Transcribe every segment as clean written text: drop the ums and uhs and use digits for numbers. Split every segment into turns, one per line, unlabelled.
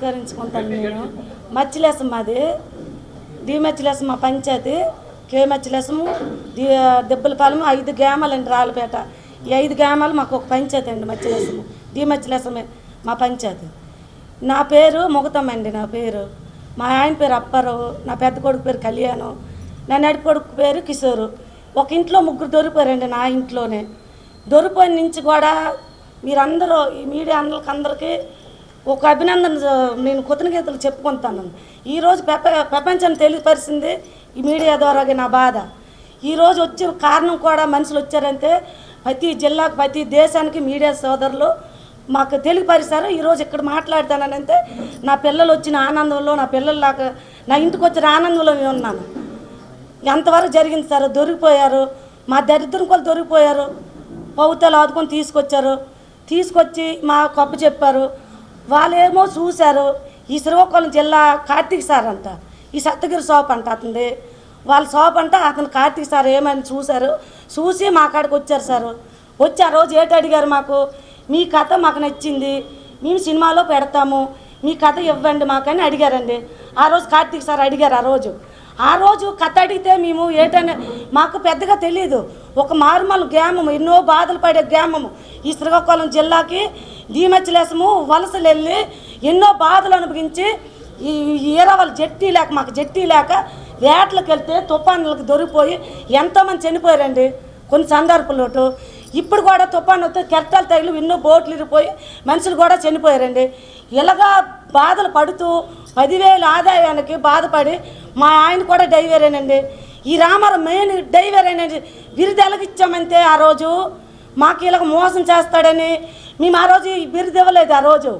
నమస్కరించుకుంటాను. నేను మచ్చిలేసం, మాది డి మచ్చిలేసం, మా పంచాయతీ కే మచ్చిలేసము, దెబ్బలపాలెము 5 గ్రామాలండి. రాళ్ళపేట ఈ 5 గ్రామాలు మాకు ఒక పంచాయతీ అండి. మచ్చిలేసము డి మచ్చిలేసమే మా పంచాయతీ. నా పేరు మొగతమ్మ అండి. నా పేరు, మా ఆయన పేరు అప్పారావు, నా పెద్ద కొడుకు పేరు కళ్యాణం, నా నడిపి కొడుకు పేరు కిషోరు. ఒక ఇంట్లో 3 దొరికిపోయారండి. నా ఇంట్లోనే దొరికిపోయిన నుంచి కూడా మీరందరూ ఈ మీడియా అందరికీ ఒక అభినందన నేను కృతజ్ఞతలు చెప్పుకుంటాను. ఈరోజు ప్రపంచాన్ని తెలియపరిచింది ఈ మీడియా ద్వారాగా. నా బాధ ఈరోజు వచ్చే కారణం కూడా మనుషులు వచ్చారంటే ప్రతి జిల్లాకు ప్రతి దేశానికి మీడియా సోదరులు మాకు తెలియపరిచారు. ఈరోజు ఇక్కడ మాట్లాడతానంటే నా పిల్లలు వచ్చిన ఆనందంలో, నా పిల్లల్లాగా నా ఇంటికి వచ్చిన ఆనందంలో నేను ఉన్నాను. ఎంతవరకు జరిగింది సార్? దొరికిపోయారు, మా దరిద్రం కూడా దొరికిపోయారు. పౌతాలు ఆదుకొని తీసుకొచ్చి మా కప్పు చెప్పారు. వాళ్ళేమో చూశారు. ఈ శ్రీకాకుళం జిల్లా కార్తీక్ సార్ అంట, ఈ సప్తగిరి షాప్ అంట అతనిది, వాళ్ళ షాప్ అంట. అతను కార్తీక్ సార్ ఏమని చూశారు, చూసి మా కాడికి వచ్చారు సార్. వచ్చి ఆ రోజు ఏటి అడిగారు, మాకు మీ కథ మాకు నచ్చింది, మేము సినిమాలో పెడతాము, మీ కథ ఇవ్వండి మాకని అడిగారండి. ఆ రోజు కార్తీక్ సార్ అడిగారు. ఆ రోజు కథ అడిగితే మేము ఏటనే మాకు పెద్దగా తెలియదు. ఒక మారుమూల గ్రామము, ఎన్నో బాధలు పడే గ్రామము ఈ శ్రీకాకుళం జిల్లాకి. దీమచ్చిలేసము వలసలు వెళ్ళి ఎన్నో బాధలు అనుభవించి ఈ ఈరవాళ్ళు మాకు జట్టి లేక వేటలకు వెళ్తే తుఫానులకు దొరికిపోయి ఎంతోమంది చనిపోయారండి. కొన్ని సందర్భాలు ఇప్పుడు కూడా తుఫాను వస్తే కెరటాలు తగిలి ఎన్నో బోట్లు ఇరిగిపోయి మనుషులు కూడా చనిపోయారండి. ఇలాగా బాధలు పడుతూ 10,000 ఆదాయానికి బాధపడి మా ఆయన కూడా డ్రైవేరేనండి. ఈ రామారావు మెయిన్ డ్రైవేరేనండి. బిరుదు ఎలాగిచ్చామంటే ఆ రోజు మాకు ఇలాగ మోసం చేస్తాడని మేము ఆ రోజు బిరుదు ఇవ్వలేదు. ఆ రోజు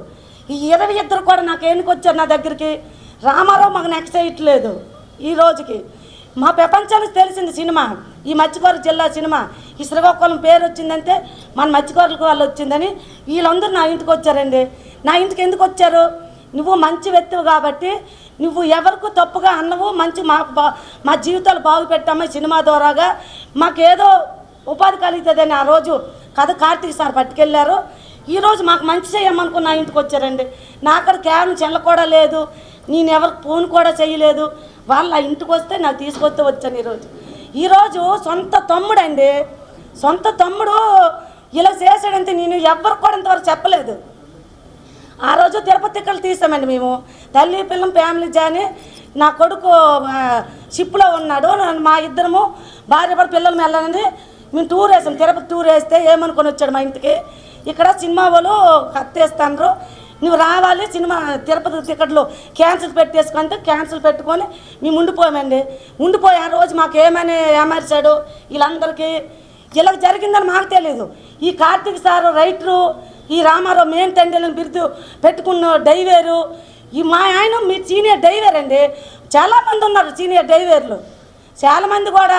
ఈ 22 కూడా నాకు ఎన్నికొచ్చారు నా దగ్గరికి. రామారావు మాకు నెక్స్ట్ చేయట్లేదు. ఈ రోజుకి మా ప్రపంచానికి తెలిసింది సినిమా, ఈ మత్స్యకారు జిల్లా సినిమా. ఈ శ్రీకాకుళం పేరు వచ్చిందంటే మన మత్స్యకారులకు వాళ్ళు వచ్చిందని వీళ్ళందరూ నా ఇంటికి వచ్చారండి. నా ఇంటికి ఎందుకు వచ్చారు? నువ్వు మంచి వ్యక్తివి కాబట్టి, నువ్వు ఎవరికి తప్పుగా అన్నవు, మంచి మా జీవితాలు బాగుపెట్టామా సినిమా ద్వారాగా, మాకేదో ఉపాధి కలుగుతుందని ఆ రోజు కథ కార్తీక్ సార్ పట్టుకెళ్ళారు. ఈరోజు మాకు మంచి చేయమనుకుని నా ఇంటికి వచ్చారండి. నా అక్కడ కేవలం చెల్ల కూడా లేదు, నేను ఎవరికి ఫోన్ కూడా చేయలేదు. వాళ్ళు ఆ ఇంటికి వస్తే నాకు తీసుకొస్తే వచ్చాను. ఈరోజు సొంత తమ్ముడు అండి, సొంత తమ్ముడు ఇలా చేశాడంటే నేను ఎవరికి కూడా ఇంతవరకు చెప్పలేదు. ఆ రోజు తిరుపతి టికెట్లు తీసామండి మేము, తల్లి పిల్లం ఫ్యామిలీ జాని. నా కొడుకు షిప్లో ఉన్నాడు, మా ఇద్దరము భార్య భర్త పిల్లలు వెళ్ళాలని మేము టూర్ వేసాం. తిరుపతి టూర్ వేస్తే ఏమనుకొని వచ్చాడు మా ఇంటికి, ఇక్కడ సినిమా వాళ్ళు కత్తేస్తాను, నువ్వు రావాలి, సినిమా తిరుపతి టికెట్లు క్యాన్సిల్ పెట్టేసుకుంటే క్యాన్సిల్ పెట్టుకొని మేము ఉండిపోయామండి. ఉండిపోయి ఆ రోజు మాకు ఏమని ఏమర్చాడు వీళ్ళందరికీ. ఇలా జరిగిందని మాకు తెలియదు. ఈ కార్తీక్ సారు రైటరు, ఈ రామారావు మెయిన్ తండ్రిని బిరుదు పెట్టుకున్న డ్రైవేరు, ఈ మా ఆయన మీ సీనియర్ డ్రైవర్ అండి. చాలామంది ఉన్నారు సీనియర్ డ్రైవర్లు, చాలామంది కూడా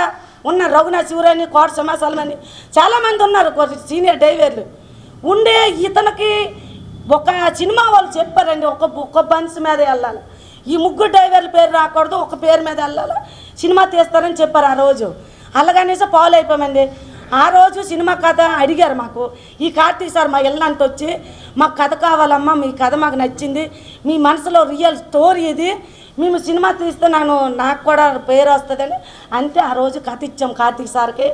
ఉన్నారు. రఘునాథ్ శివరాని, కోట సమాసాలమని చాలామంది ఉన్నారు సీనియర్ డ్రైవర్లు ఉండే. ఇతనికి ఒక సినిమా వాళ్ళు చెప్పారండి, ఒక బన్స్ మీద వెళ్ళాలి, ఈ 3 డ్రైవర్ల పేరు రాకూడదు, ఒక పేరు మీద వెళ్ళాలి, సినిమా తీస్తారని చెప్పారు. ఆ రోజు అలాగనేసి ఫాలో అయిపోయామండి. ఆ రోజు సినిమా కథ అడిగారు మాకు. ఈ కార్తీక్ సార్ మా ఇల్లంటే వచ్చి, మాకు కథ కావాలమ్మా, మీ కథ మాకు నచ్చింది, మీ మనసులో రియల్ స్టోరీ ఇది, మేము సినిమా తీస్తే నాకు కూడా పేరు వస్తుందని అంటే ఆ రోజు కథ ఇచ్చాం కార్తీక్ సార్కి.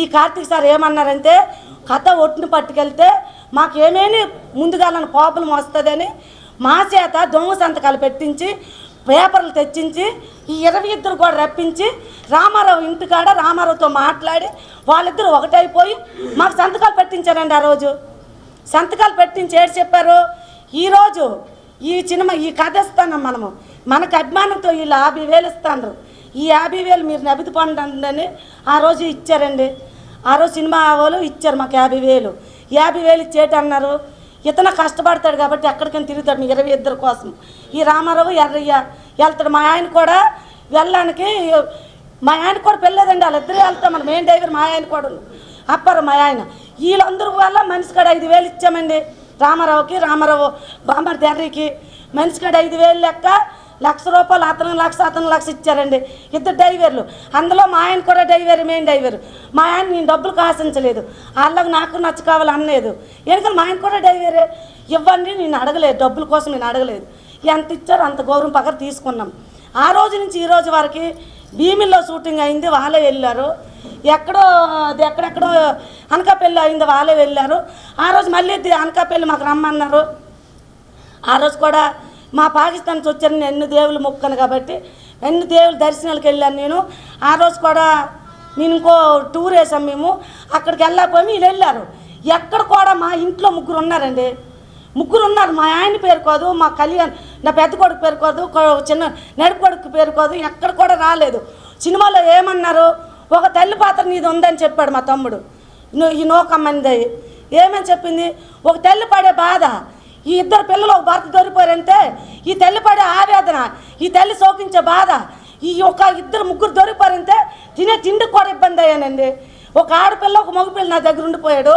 ఈ కార్తీక్ సార్ ఏమన్నారంటే, కథ ఒట్టుని పట్టుకెళ్తే మాకు ఏమేమి ముందుగాలని ప్రాబ్లం వస్తుందని మా చేత దొంగ సంతకాలు పెట్టించి పేపర్లు తెచ్చించి ఈ 22 కూడా రప్పించి రామారావు ఇంటికాడ రామారావుతో మాట్లాడి వాళ్ళిద్దరూ ఒకటైపోయి మాకు సంతకాలు పెట్టించారండి. ఆ రోజు సంతకాలు పెట్టించి ఏడు చెప్పారు, ఈరోజు ఈ సినిమా ఈ కథ ఇస్తాను మనకు అభిమానంతో వీళ్ళు 50,000 ఇస్తాను, ఈ 50,000 మీరు నబిది పండండి ఆ రోజు ఇచ్చారండి. ఆ రోజు సినిమా వాళ్ళు ఇచ్చారు మాకు 50,000 ఇచ్చేటన్నారు. ఇతను కష్టపడతాడు కాబట్టి ఎక్కడికైనా తిరుగుతాడు మీ 22 కోసం. ఈ రామారావు ఎర్రయ్య వెళ్తాడు. మా ఆయన కూడా వెళ్ళడానికి, మా ఆయన కూడా పెళ్ళలేదండి, వాళ్ళిద్దరూ వెళ్తాం. మన మెయిన్ డ్రైవర్ మా ఆయన కూడా అప్పారు మా ఆయన. వీళ్ళందరూ వల్ల మనిషి కాడ 5,000 ఇచ్చామండి రామారావు బామ్మర్ది ఎర్రికి. మనిషి కాడ 5,000 లెక్క, ₹1,00,000 అతను లక్ష ఇచ్చారండి. 2 డ్రైవర్లు, అందులో మా ఆయన కూడా డ్రైవర్, మెయిన్ డ్రైవర్. మా ఆయన నేను డబ్బులు ఆశించలేదు, వాళ్ళకి నాకు నచ్చ కావాలి అనలేదు. ఎందుకంటే మా ఆయన కూడా డ్రైవరే. ఇవ్వండి నేను అడగలేదు, డబ్బుల కోసం నేను అడగలేదు. ఎంత ఇచ్చారో అంత గౌరవం పక్కన తీసుకున్నాం. ఆ రోజు నుంచి ఈ రోజు వరకు భీమిల్లో షూటింగ్ అయింది, వాళ్ళే వెళ్ళారు. ఎక్కడెక్కడో అనకాపల్లి అయింది, వాళ్ళే వెళ్ళారు. ఆ రోజు మళ్ళీ అనకాపల్లి మాకు రమ్మన్నారు. ఆ రోజు కూడా మా పాకిస్తాన్ నుంచి వచ్చాను, నేను ఎన్ని దేవుళ్ళు మొక్కను కాబట్టి ఎన్ని దేవుళ్ళ దర్శనాలకు వెళ్ళాను నేను. ఆ రోజు కూడా నేను ఇంకో టూర్ వేసాం మేము, అక్కడికి వెళ్ళకపోయి వీళ్ళు వెళ్ళారు. ఎక్కడ కూడా మా ఇంట్లో ముగ్గురు ఉన్నారండి, ముగ్గురు ఉన్నారు. మా ఆయన పేరు కాదు, మా కళ్యాణ్ నా పెద్ద కొడుకు పేరు కాదు, చిన్న నడుపు కొడుకు పేరు కాదు, ఎక్కడ కూడా రాలేదు. సినిమాలో ఏమన్నారు, ఒక తల్లి పాత్ర నీది ఉందని చెప్పాడు మా తమ్ముడు. ఈ నోకమ్మంది ఏమని చెప్పింది, ఒక తల్లి పడే బాధ, ఈ ఇద్దరు పిల్లలు ఒక భర్త దొరికిపోయారంటే ఈ తల్లి పడే ఆవేదన, ఈ తల్లి శోకించే బాధ, ఈ ఇద్దరు ముగ్గురు దొరికిపోయారంటే తినే తిండికి కూడా ఇబ్బంది అయ్యానండి. ఒక ఆడపిల్ల ఒక మగపిల్ల నా దగ్గర ఉండిపోయాడు.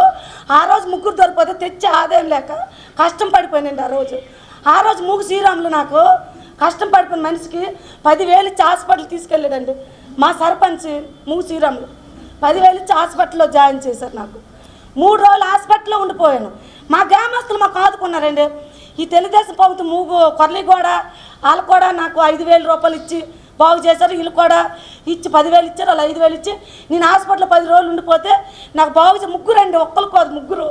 ఆ రోజు ముగ్గురు దొరికిపోతే తెచ్చి ఆదాయం లేక కష్టం పడిపోయానండి. ఆ రోజు మూగు శ్రీరాములు నాకు కష్టం పడిపోయిన మనిషికి 10,000 ఇచ్చి హాస్పిటల్ తీసుకెళ్ళాడండి మా సర్పంచ్. మూగు శ్రీరాములు 10,000 ఇచ్చి హాస్పిటల్లో జాయిన్ చేశారు. నాకు 3 రోజులు హాస్పిటల్లో ఉండిపోయాను. మా గ్రామస్తులు మాకు ఆదుకున్నారండి. ఈ తెలుగుదేశం ప్రభుత్వం మూగు కొర్లిగూడ వాళ్ళు కూడా నాకు 5,000 రూపాయలు ఇచ్చి బాగు చేశారు. వీళ్ళు కూడా ఇచ్చి 10,000 ఇచ్చారు, వాళ్ళు 5,000 ఇచ్చి నేను హాస్పిటల్లో 10 రోజులు ఉండిపోతే నాకు బాగు ముగ్గురండి, ఒక్కరు కాదు ముగ్గురు.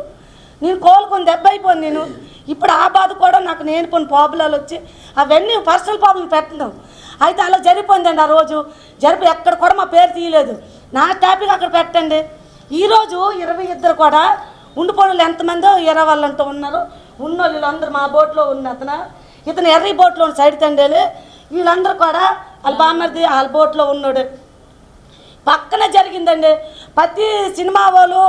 నేను కోలుకొని దెబ్బ అయిపోయాను నేను. ఇప్పుడు ఆ బాధ కూడా నాకు నేను కొన్ని ప్రాబ్లాలు వచ్చి అవన్నీ పర్సనల్ ప్రాబ్లం పెట్టడం అయితే అలా జరిగిపోయిందండి. ఆ రోజు ఎక్కడ కూడా మా పేరు తీయలేదు. నా టాపిక్ అక్కడ పెట్టండి. ఈరోజు 22 కూడా ఉండిపోయిన ఎంతమందో 20 వాళ్ళు అంటూ ఉన్నారు. ఉన్న వీళ్ళందరూ మా బోట్లో ఉన్న ఇతను ఎర్రీ బోట్లో సైడ్ తండేలు, వీళ్ళందరూ కూడా వాళ్ళ బామ్మర్ది వాళ్ళ బోట్లో ఉన్నాడు. పక్కనే జరిగిందండి. ప్రతి సినిమా వాళ్ళు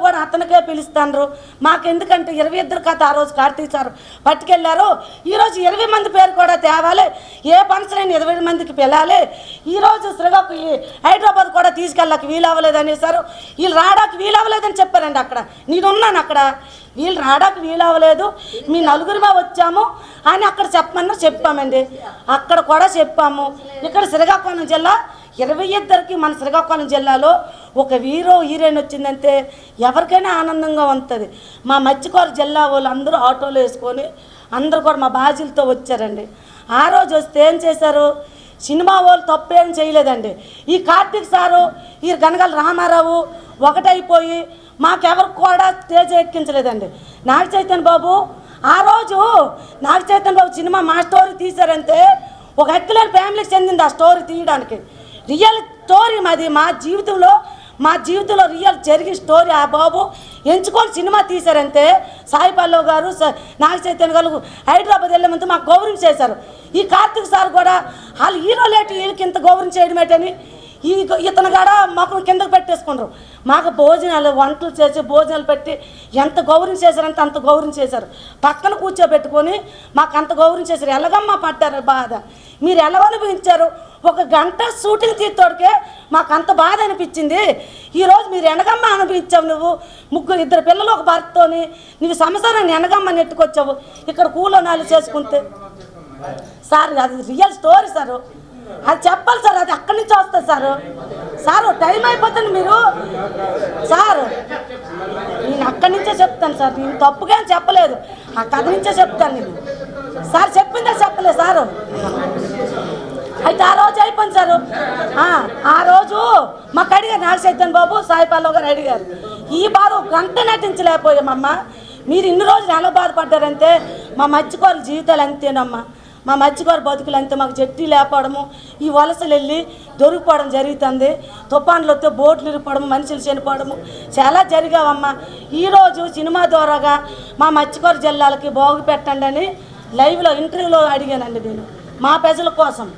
కూడా అతనికే పిలుస్తున్నారు. మాకు ఎందుకంటే 22 కథ ఆ రోజు కార్తీక్ సార్ పట్టుకెళ్ళారు. ఈరోజు 20 మంది పేరు కూడా తేవాలి, ఏ ఫంక్షన్ అయినా 20 మందికి పిలాలి. ఈరోజు శ్రీకాకు హైదరాబాద్ కూడా తీసుకెళ్ళక వీలవ్వలేదు అనేసారు. వీళ్ళు రావడానికి వీలవ్వలేదని చెప్పారండి. అక్కడ నేనున్నాను, అక్కడ వీళ్ళు రావడానికి వీలవ్వలేదు, మీ నలుగురిమే వచ్చాము అని అక్కడ చెప్పామండి. అక్కడ కూడా చెప్పాము. ఇక్కడ శ్రీకాకుళం జిల్లా 22కి మన శ్రీకాకుళం జిల్లాలో ఒక హీరోయిన్ వచ్చిందంటే ఎవరికైనా ఆనందంగా ఉంటుంది. మా మత్స్యకార జిల్లా వాళ్ళు అందరూ ఆటోలు వేసుకొని అందరూ కూడా మా బాజీలతో వచ్చారండి. ఆ రోజు వస్తే ఏం చేశారు, సినిమా వాళ్ళు తప్పేం చేయలేదండి. ఈ కార్తీక్ సారు ఈ గనగల రామారావు ఒకటైపోయి మాకెవరికి కూడా స్టేజ్ ఎక్కించలేదండి. నాగ చైతన్య బాబు ఆ రోజు నాగ చైతన్య బాబు సినిమా మా స్టోరీ తీశారంటే ఒక ఎక్కలేని ఫ్యామిలీకి చెందింది ఆ స్టోరీ తీయడానికి. రియల్ స్టోరీ మాది, మా జీవితంలో రియల్ జరిగిన స్టోరీ ఆ బాబు ఎంచుకొని సినిమా తీశారంటే సాయి పల్లవ్ గారు నాగ చైతన్య గారు హైదరాబాద్ వెళ్ళమంతా మాకు గౌరవం చేశారు. ఈ కార్తీక్ సార్ కూడా వాళ్ళు హీరోలేటి వీళ్ళకి ఇంత గౌరవం చేయడం ఏంటని ఇతను కూడా మాకు కిందకు పెట్టేసుకున్నారు. మాకు భోజనాలు వంటలు చేసి భోజనాలు పెట్టి ఎంత గౌరవం చేశారంటే అంత గౌరవం చేశారు. పక్కన కూర్చోబెట్టుకొని మాకు అంత గౌరవం చేశారు. ఎలాగమ్మా పడ్డారు బాధ, మీరు ఎలా అనుభవించారు. 1 గంట షూటింగ్ తీర్తోడికే మాకు అంత బాధ అనిపించింది. ఈరోజు మీరు ఎనగమ్మ అనిపించావు, నువ్వు 2 పిల్లలు ఒక భర్తతోని నువ్వు సంసారాన్ని ఎనగమ్మ నెట్టుకొచ్చావు. ఇక్కడ కూలోనాలు చేసుకుంటే సార్ అది రియల్ స్టోరీ సార్, అది చెప్పాలి సార్, అది అక్కడి నుంచి వస్తుంది సారు టైం అయిపోతుంది. మీరు సారు నేను అక్కడి నుంచే చెప్తాను సార్, నేను తప్పుగా చెప్పలేదు, ఆ కథ నుంచే చెప్తాను నేను. సార్ చెప్పిందే చెప్పలేదు సారు. అయితే ఆ రోజు అయిపోయింది సారు. ఆ రోజు మాకు అడిగారు నాగ చైతన్య బాబు సాయి పల్లవ్ గారు అడిగారు, ఈ బాధ 1 గంట నటించలేకపోయామమ్మ, మీరు ఇన్ని రోజులు ఎలా బాధపడ్డారంటే మా మత్స్యకారుల జీవితాలు అంతేనమ్మా, మా మత్స్యకార బతుకులు అంతే, మాకు చెట్టు లేకపోవడము, ఈ వలసలు వెళ్ళి దొరికిపోవడం జరుగుతుంది, తుఫాన్లు వస్తే బోట్లు ఇరిగిపోవడము, మనుషులు చనిపోవడము చాలా జరిగావమ్మా. ఈరోజు సినిమా ద్వారాగా మా మత్స్యకార జిల్లాలకి బాగు పెట్టండి అని లైవ్లో ఇంటర్వ్యూలో అడిగానండి నేను. మా ప్రజల కోసం,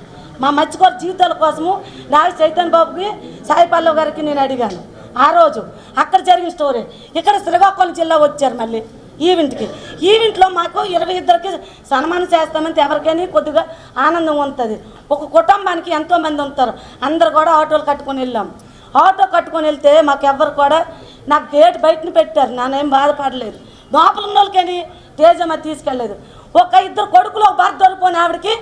మా మత్స్యకార జీవితాల కోసము నాగ చైతన్య బాబుకి సాయి పల్లవ్ గారికి నేను అడిగాను. ఆ రోజు అక్కడ జరిగిన స్టోరీ. ఇక్కడ శ్రీకాకుళం జిల్లా వచ్చారు మళ్ళీ ఈవెంట్లో మాకు 22కి సన్మానం చేస్తామంటే ఎవరికైనా కొద్దిగా ఆనందం ఉంటుంది. ఒక కుటుంబానికి ఎంతోమంది ఉంటారు, అందరు కూడా ఆటోలు కట్టుకొని వెళ్ళాం. ఆటో కట్టుకొని వెళ్తే మాకు ఎవరు కూడా నాకు గేట్ బయటని పెట్టారు, నానేం బాధపడలేదు. లోపల ఉన్న వాళ్ళకని తేజమ్మ తీసుకెళ్ళలేదు. 2 కొడుకులు ఒక భర్త దొరికిపోయిన ఆవిడకి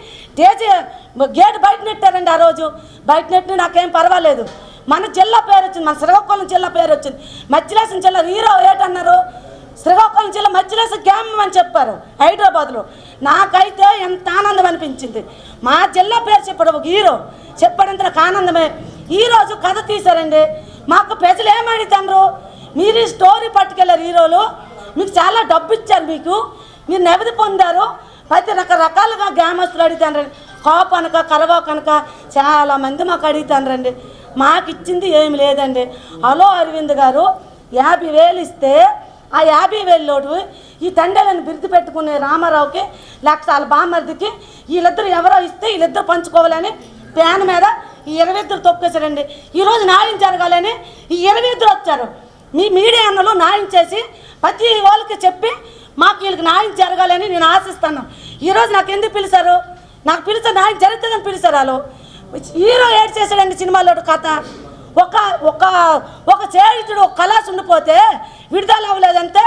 గేట్ బయట నెట్టారండి. ఆ రోజు బయట నెట్టి నాకేం పర్వాలేదు. మన జిల్లా పేరు వచ్చింది, మన శ్రీకాకుళం జిల్లా పేరు వచ్చింది. మత్స్యలేశం జిల్లా హీరో ఏటన్నారు, శ్రీకాకుళం జిల్లా మధ్యలేసి గ్రామం అని చెప్పారు హైదరాబాద్లో. నాకైతే ఎంత ఆనందం అనిపించింది. మా జిల్లా పేరు చెప్పాడు ఒక హీరో, చెప్పాడంటే నాకు ఆనందమే. ఈరోజు కథ తీశారండి. మాకు ప్రజలు ఏమడుగుతారు, మీరు ఈ స్టోరీ పట్టుకెళ్ళారు హీరోలు, మీకు చాలా డబ్బు ఇచ్చారు, మీరు నెవది పొందారు. ప్రతి రకరకాలుగా గ్రామస్తులు అడుగుతాను, కాపు అనక కరవాకు అనక చాలామంది మాకు అడుగుతానండి. మాకు ఇచ్చింది ఏమి లేదండి. హలో అరవింద్ గారు 50,000 ఇస్తే ఆ 50,000 ఈ తండ్రులను బిరుదు పెట్టుకునే రామారావుకి, లక్షల బామర్దికి, వీళ్ళిద్దరు ఎవరో ఇస్తే వీళ్ళిద్దరు పంచుకోవాలని ప్యాన్ మీద ఈ 22 తొక్కేశారండి. ఈరోజు న్యాయం జరగాలని ఈ 22 వచ్చారు. మీ మీడియా అన్నలు న్యాయం చేసి ప్రతి వాళ్ళకి చెప్పి మాకు వీళ్ళకి న్యాయం జరగాలని నేను ఆశిస్తాను. ఈరోజు నాకు ఎందుకు పిలిచారు, నాకు పిలిచే న్యాయం జరుగుతుందని పిలిచారు. వాళ్ళు హీరో ఏడ్ చేశాడండి సినిమాలో కథ. ఒక ఒక ఒక చేయుడు ఒక కళాస్ ఉండిపోతే విడుదల అవ్వలేదంటే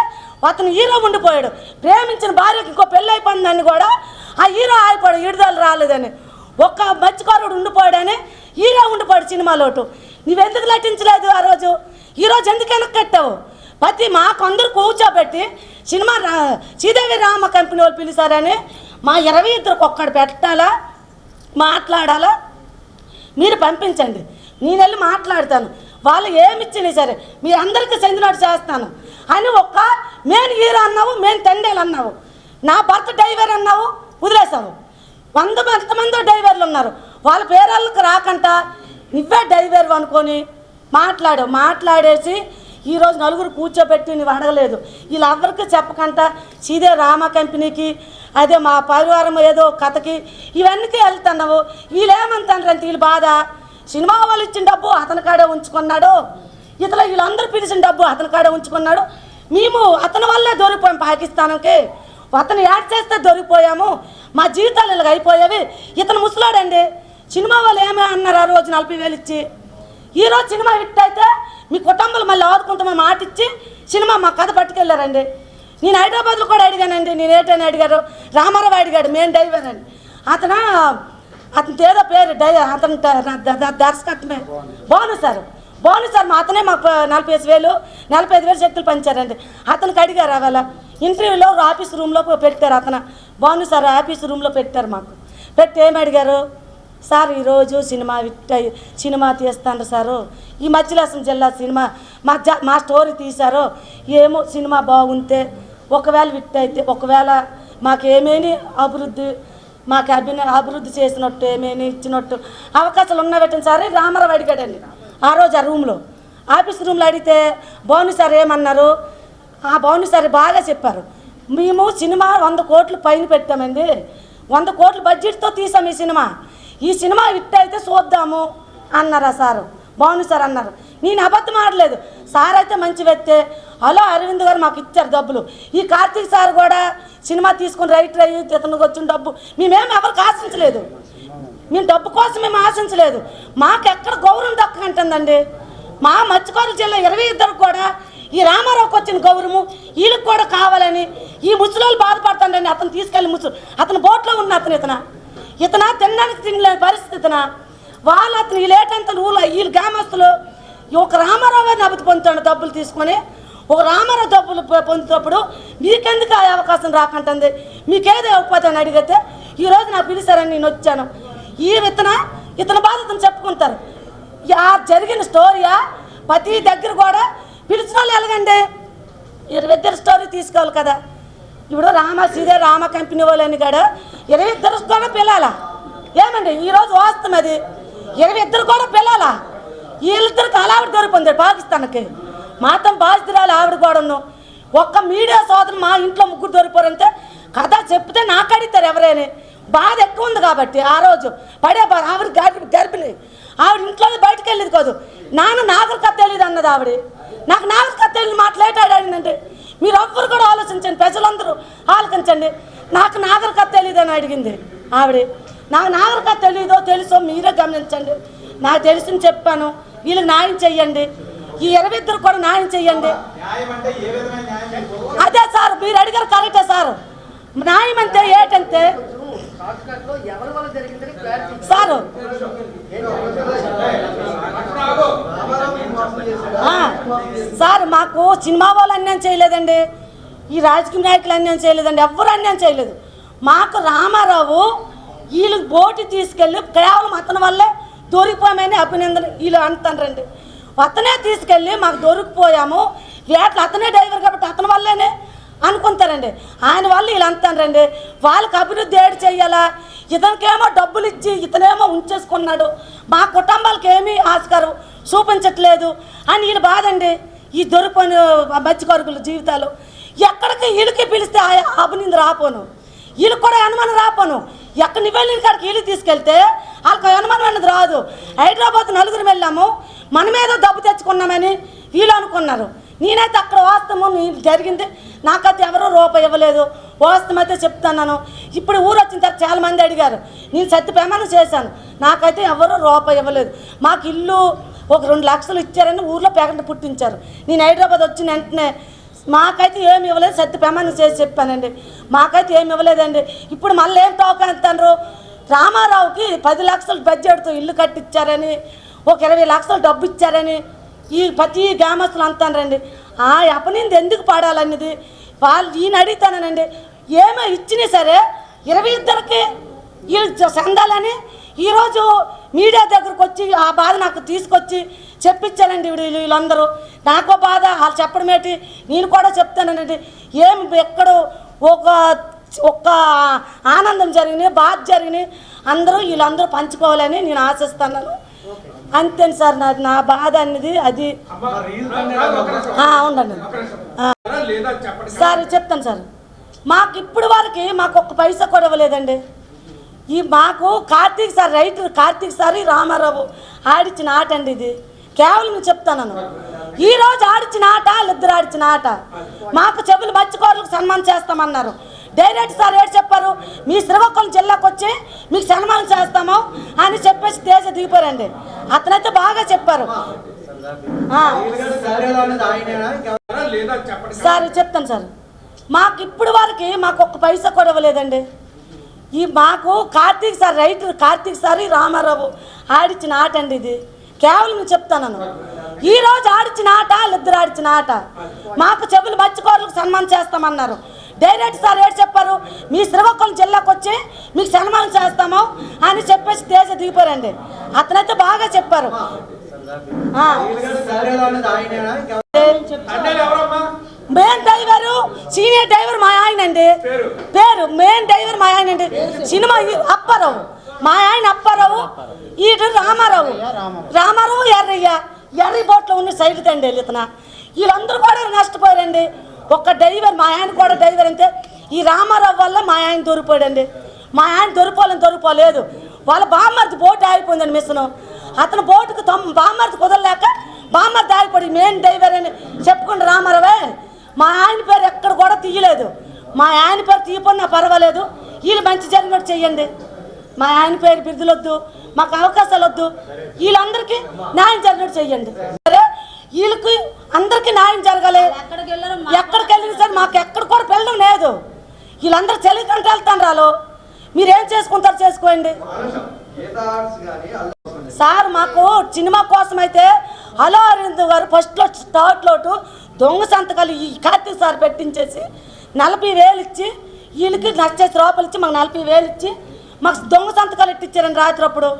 అతను హీరో ఉండిపోయాడు. ప్రేమించిన భార్యకి ఇంకో పెళ్ళి అయిపోయిందని కూడా ఆ హీరో అయిపోయాడు, విడుదల రాలేదని. ఒక్క మత్స్యకారుడు ఉండిపోయాడని హీరో ఉండిపోయాడు సినిమాలోటు. నువ్వెందుకు నటించలేదు ఆ రోజు? ఈరోజు ఎందుకు వెనక్కి కట్టావు? ప్రతి మాకు అందరూ కూర్చోబెట్టి సినిమా శ్రీదేవి రామ కంపెనీ వాళ్ళు పిలిచారని మా 22 ఒక్కడు పెట్టాలా, మాట్లాడాలా, మీరు పంపించండి, నేను వెళ్ళి మాట్లాడతాను. వాళ్ళు ఏమిచ్చినా సరే మీ అందరికీ చెందినట్టు చేస్తాను అని ఒక్క మెయిన్ హీరో అన్నావు, మెయిన్ తండేలు అన్నావు, నా భర్త డ్రైవర్ అన్నావు, వదిలేసావు. 100 మంది డ్రైవర్లు ఉన్నారు, వాళ్ళ పేరాళ్ళకి రాకంట నువ్వే డ్రైవర్ అనుకొని మాట్లాడేసి ఈరోజు నలుగురు కూర్చోబెట్టి నువ్వు అడగలేదు. వీళ్ళెవరికి చెప్పకంట సీదే రామ కంపెనీకి, అదే మా పరివారం ఏదో కథకి ఇవన్నీ వెళ్తున్నావు. వీళ్ళేమంటారంటే వీళ్ళు బాధ, సినిమా వాళ్ళు ఇచ్చిన డబ్బు అతని కాడే ఉంచుకున్నాడు, వీళ్ళందరూ పిలిచిన డబ్బు అతని కాడే ఉంచుకున్నాడు. మేము అతని వల్లే దొరికిపోయాం పాకిస్తాన్కి, అతను యాడ్ చేస్తే దొరికిపోయాము, మా జీవితాలు ఇలాగ అయిపోయేవి. ఇతను ముసలాడండి. సినిమా వాళ్ళు ఏమీ అన్నారు ఆ రోజు 40,000 ఇచ్చి. ఈరోజు సినిమా హిట్ అయితే మీ కుటుంబాలు మళ్ళీ ఆదుకుంటామని మాట ఇచ్చి సినిమా మా కథ పట్టుకెళ్ళారండి. నేను హైదరాబాద్లో కూడా అడిగానండి, నేను ఏంటని అడిగారు, రామారావు అడిగాడు మెయిన్ డ్రైవర్ అని. అతను ఏదో పేరు అతను దర్శకత్వమే బాను సార్ మా అతనే మాకు 45,000 శక్తులు పంచారండి. అతనికి అడిగారు అవాళ ఇంటర్వ్యూలో ఆఫీస్ రూమ్లో పెట్టారు. అతను బాను సార్ ఆఫీస్ రూమ్లో పెట్టారు. మాకు పెట్టి ఏమి అడిగారు, సార్ ఈరోజు సినిమా తీస్తాను సారు, ఈ మధ్యలేసం జిల్లా సినిమా మా స్టోరీ తీశారు, ఏమో సినిమా బాగుంటే ఒకవేళ హిట్ అయితే, ఒకవేళ మాకేమేమి అభివృద్ధి చేసినట్టు ఏమేమి ఇచ్చినట్టు అవకాశాలు ఉన్నవెట్టండి సార్ రామారావు అడిగాడండి. ఆ రోజు ఆ రూమ్లో ఆఫీస్ రూమ్లో అడిగితే భాను సార్ ఏమన్నారు, ఆ భాను సార్ బాగా చెప్పారు, మేము సినిమా 100 కోట్లు పైన పెట్టామండి, 100 కోట్ల బడ్జెట్తో తీసాం ఈ సినిమా హిట్ అయితే చూద్దాము అన్నారు. ఆ సారు భాను సార్ అన్నారు. నేను అబద్ధం ఆడలేదు, సార్ అయితే మంచి వ్యక్తే. హలో అరవింద్ గారు మాకు ఇచ్చారు డబ్బులు. ఈ కార్తీక్ సార్ కూడా సినిమా తీసుకుని రైటర్ అయ్యి ఇతనికి వచ్చిన డబ్బు మేమేమి ఎవరికి ఆశించలేదు, మేము డబ్బు కోసం మేము ఆశించలేదు. మాకు ఎక్కడ గౌరవం దక్కకంటుందండి. మా మత్స్యకారుల జిల్లా 22 కూడా ఈ రామారావుకి వచ్చిన గౌరవము వీళ్ళకి కూడా కావాలని ఈ ముసలోళ్ళు బాధపడుతుండండి. అతను తీసుకెళ్ళి అతను బోట్లో ఉన్న ఇతన తినడానికి తినలేని పరిస్థితి. వాళ్ళు అతను వీళ్ళేటంత వీళ్ళు గ్రామస్తులు ఒక రామారావు గారిని అభివృద్ధి పొందుతాడు డబ్బులు తీసుకొని. ఒక రామారావు డబ్బులు పొందుతున్నప్పుడు మీకెందుకు ఆ అవకాశం రాకంటుంది, మీకేదో ఇవ్వకపోతే అని అడిగితే ఈరోజు నాకు పిలిచారని నేను వచ్చాను. ఇతని బాధతను చెప్పుకుంటారు. జరిగిన స్టోరీయా ప్రతి దగ్గర కూడా పిలిచిన వాళ్ళు ఎలాగండి 22 స్టోరీ తీసుకోవాలి కదా. ఇప్పుడు శ్రీదేవి రామ కంపెనీ వాళ్ళని కూడా 22 కూడా పిల్లాలా ఏమండి? ఈరోజు వాస్తవం అది 22 కూడా పిల్లాలా. వీళ్ళిద్దరికి ఆవిడ దొరికింది పాకిస్తాన్కి, మాత్రం బాధితురాలు ఆవిడ కూడాను. ఒక్క మీడియా సోదరు మా ఇంట్లో 3 దొరికిపోరంటే కథ చెప్తే నాకు అడుగుతారు ఎవరైనా. బాధ ఎక్కువ ఉంది కాబట్టి ఆ రోజు ఆవిడ గర్భిణి, ఆవిడ ఇంట్లో బయటకు వెళ్ళేది కాదు. నాగర్ కథ తెలియదు అన్నది ఆవిడ. నాకు నాగర్ కథ తెలియదు మాట్లాడాడంటే మీరు ఎవ్వరు కూడా ఆలోచించండి, ప్రజలందరూ ఆలోచించండి. నాకు నాగర్ కథ తెలియదు అని అడిగింది ఆవిడ. నాకు నాగర్ కథ తెలీదో తెలుసో మీరే గమనించండి. నాకు తెలిసింది చెప్పాను, వీళ్ళకి న్యాయం చెయ్యండి, ఈ 22 కూడా న్యాయం చెయ్యండి. అదే సార్ మీరు అడిగారు కరెక్టే సార్. న్యాయం అంటే ఏంటంటే సారు సార్ మాకు సినిమా వాళ్ళు అన్యాయం చేయలేదండి. ఈ రాజకీయ నాయకులు అన్యాయం చేయలేదండి, ఎవ్వరు అన్యాయం చేయలేదు. మాకు రామారావు వీళ్ళు బోటు తీసుకెళ్ళి కేవలం అతని వల్లే దొరికిపోయామని అభినందన వీళ్ళు అంటారండి. అతనే తీసుకెళ్ళి మాకు దొరికిపోయాము, వేటలు అతనే డ్రైవర్ కాబట్టి అతని వల్లేనే అనుకుంటారండి. ఆయన వల్ల వీళ్ళు అంటారండి. వాళ్ళకి అభివృద్ధి ఏడు చెయ్యాలా, ఇతనికేమో డబ్బులు ఇచ్చి ఇతనేమో ఉంచేసుకున్నాడు, మా కుటుంబాలకు ఏమీ ఆస్కారం చూపించట్లేదు అని వీళ్ళు బాధ అండి. ఈ దొరికిపోయిన మత్స్యకారుల జీవితాలు ఎక్కడికి వీళ్ళకి పిలిస్తే అభినందన రాపోను, వీళ్ళకి కూడా అనుమానం రాపోను. ఎక్కడ వెళ్ళిన కాడికి వీళ్ళు తీసుకెళ్తే వాళ్ళకి అనుమానం అనేది రాదు. హైదరాబాద్ నలుగురు వెళ్ళాము, మనమేదో డబ్బు తెచ్చుకున్నామని వీళ్ళు అనుకున్నారు. నేనైతే అక్కడ వాస్తవం జరిగింది, నాకైతే ఎవరో రూపాయి ఇవ్వలేదు. వాస్తవం అయితే చెప్తున్నాను. ఇప్పుడు ఊరు వచ్చిన తర్వాత చాలామంది అడిగారు, నేను సత్యప్రమాణం చేశాను, నాకైతే ఎవరో రూపాయి ఇవ్వలేదు. మాకు ఇల్లు ఒక 2 లక్షలు ఇచ్చారని ఊర్లో పేగంట పుట్టించారు. నేను హైదరాబాద్ వచ్చిన వెంటనే మాకైతే ఏమి ఇవ్వలేదు, సత్యప్రమాణం చేసి చెప్పానండి. మాకైతే ఏమి ఇవ్వలేదండి. ఇప్పుడు మళ్ళీ ఏం టోకా అంటారు, రామారావుకి 10 లక్షలు బడ్జెట్తో ఇల్లు కట్టించారని, ఒక 20 లక్షలు డబ్బు ఇచ్చారని ఈ ప్రతి గ్రామస్తులు అంటారండి. ఆ అపనింది ఎందుకు పాడాలనేది వాళ్ళు ఈయన అడుగుతానండి. ఏమో ఇచ్చినా సరే 22కి వీళ్ళు సందాలని ఈరోజు మీడియా దగ్గరకు వచ్చి ఆ బాధ నాకు తీసుకొచ్చి చెప్పించానండి. వీళ్ళందరూ నాకో బాధ, వాళ్ళు చెప్పడం ఏంటి, నేను కూడా చెప్తానండి. ఏం ఎక్కడో ఒక్క ఆనందం జరిగినాయి, బాధ జరిగినాయి, వీళ్ళందరూ పంచుకోవాలని నేను ఆశిస్తున్నాను. అంతేను సార్, నా బాధ అనేది అది. ఉండండి సార్, చెప్తాను సార్. మాకు ఇప్పుడు వరకు మాకు ఒక్క పైసా కూడా ఇవ్వలేదండి. మాకు Karthik sir, writer Karthik sir Ramarao ఆడిచ్చిన ఆట అండి ఇది. కేవలం నేను చెప్తాను, ఈరోజు ఆడిచ్చిన ఆట, వాళ్ళిద్దరు ఆడిచ్చిన ఆట. మాకు చెవులు మత్స్యకారులకు సన్మానం చేస్తామన్నారు. డైరెక్ట్ సార్ ఏడు చెప్పారు, మీ శ్రీకాకుళం జిల్లాకు వచ్చి మీకు సన్మానం చేస్తాము అని చెప్పేసి తేజ దిగిపోయారండి. అతనైతే బాగా చెప్పారు సార్. చెప్తాను సార్, మాకు ఇప్పుడు వరకు మాకు ఒక్క పైసా కూడా ఇవ్వలేదండి. మాకు Karthik sir, writer Karthik sir Ramarao ఆడిచ్చిన ఆట అండి ఇది. కేవలం నేను చెప్తాను, ఈరోజు ఆడిచ్చిన ఆట, వాళ్ళిద్దరు ఆడిచ్చిన ఆట. మాకు చెవులు మత్స్యకారులకు సన్మానం చేస్తామన్నారు. డైరెక్ట్ సార్ ఏడు చెప్పారు, మీ శ్రీకాకుళం జిల్లాకు వచ్చి మీకు సన్మానం చేస్తాము అని చెప్పేసి తేజ దిగిపోయారండి. అతనైతే బాగా చెప్పారు. మెయిన్ డ్రైవరు, సీనియర్ డ్రైవర్ మా ఆయన అండి, పేరు మెయిన్ డ్రైవర్ మా ఆయన అండి. సినిమా అప్పారావు, మా ఆయన అప్పారావు, ఈడు రామారావు ఎర్రి బోట్లో ఉన్న సైడ్ తండి ఇతన. వీళ్ళందరూ కూడా నష్టపోయారండి. ఒక్క డ్రైవర్, మా ఆయన కూడా డ్రైవర్ అంతే. ఈ రామారావు వల్ల మా ఆయన దొరికిపోయాడండి. మా ఆయన దొరికిపోలేదు. వాళ్ళ బామ్మర్ది బోటు ఆగిపోయిందండి మిషను. అతను బోటుకు బామ్మర్ది కుదరలేక బామ్మర్ది ఆగిపోయి మెయిన్ డ్రైవర్ అని చెప్పుకుంటే రామారావే. మా ఆయన పేరు ఎక్కడ కూడా తీయలేదు. మా ఆయన పేరు తీయపోయినా పర్వాలేదు, వీళ్ళు మంచి జరిగినట్టు చెయ్యండి. మా ఆయన పేరు బిరుదులొద్దు, మాకు అవకాశాలు వద్దు, వీళ్ళందరికీ న్యాయం జరిగినట్టు చెయ్యండి. సరే, వీళ్ళకి అందరికీ న్యాయం జరగాలి. ఎక్కడికి వెళ్ళిన సరే మాకు ఎక్కడ కూడా పెళ్ళడం లేదు. వీళ్ళందరూ చెలికంటే వెళ్తాను రాలో, మీరేం చేసుకుంటారు చేసుకోండి సార్. మాకు సినిమా కోసం అయితే హలో అరవింద్ గారు ఫస్ట్లో స్టార్ట్లోటు దొంగ సంతకాలు ఈ కార్తీక్ సార్ పెట్టించేసి 40,000 ఇచ్చి, వీళ్ళకి నచ్చేసి రూపాయలు ఇచ్చి మాకు 40,000 ఇచ్చి మాకు దొంగ సంతకాలు ఇట్టించారండి. రాత్రి అప్పుడు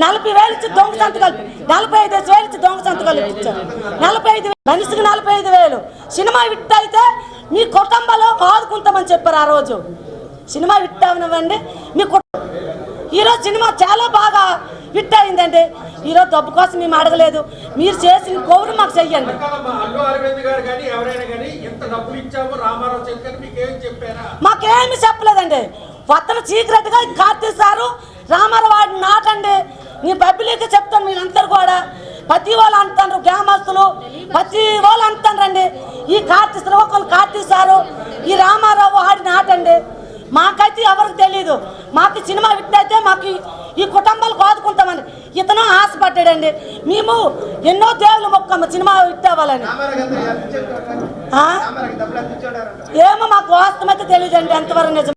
40,000 ఇచ్చి దొంగ సంతకాలు, 45,000 ఇచ్చి దొంగ సంతకాలు ఇట్టించారు. 45,000 మనిషికి 45,000. సినిమా విట్ అయితే మీ కుటుంబాలు ఆదుకుంటామని చెప్పారు ఆ రోజు. సినిమా విట్ అవనివ్వండి, మీ ఈరోజు సినిమా చాలా బాగా హిట్ అయిందండి. ఈరోజు డబ్బు కోసం మేము అడగలేదు, మీరు చేసిన కోరు మాకు చెయ్యండి. మాకేమి చెప్పలేదండి. అతను సీక్రెట్గా కార్తీక్ సారు రామారావు వాడిని నాటండి. నేను పబ్లిక్గా చెప్తాను, మీరందరూ కూడా ప్రతి వాళ్ళు అంటారు, గ్రామస్తులు ప్రతి వాళ్ళు అంటారండి. ఈ శ్రీకాకుళం కార్తీక్ సారు ఈ రామారావు ఆడిని నాటండి. మాకైతే ఎవరికి తెలీదు. మాకు సినిమా హిట్ అయితే మాకు ఈ కుటుంబాలకు ఆదుకుంటామని ఇతను ఆశపడ్డాడండి. మేము ఎన్నో దేవుళ్ళు మొక్కమ్మ సినిమా హిట్ అవ్వాలని. ఏమో మాకు వాస్తవం అయితే తెలియదండి ఎంతవరకు నిజం.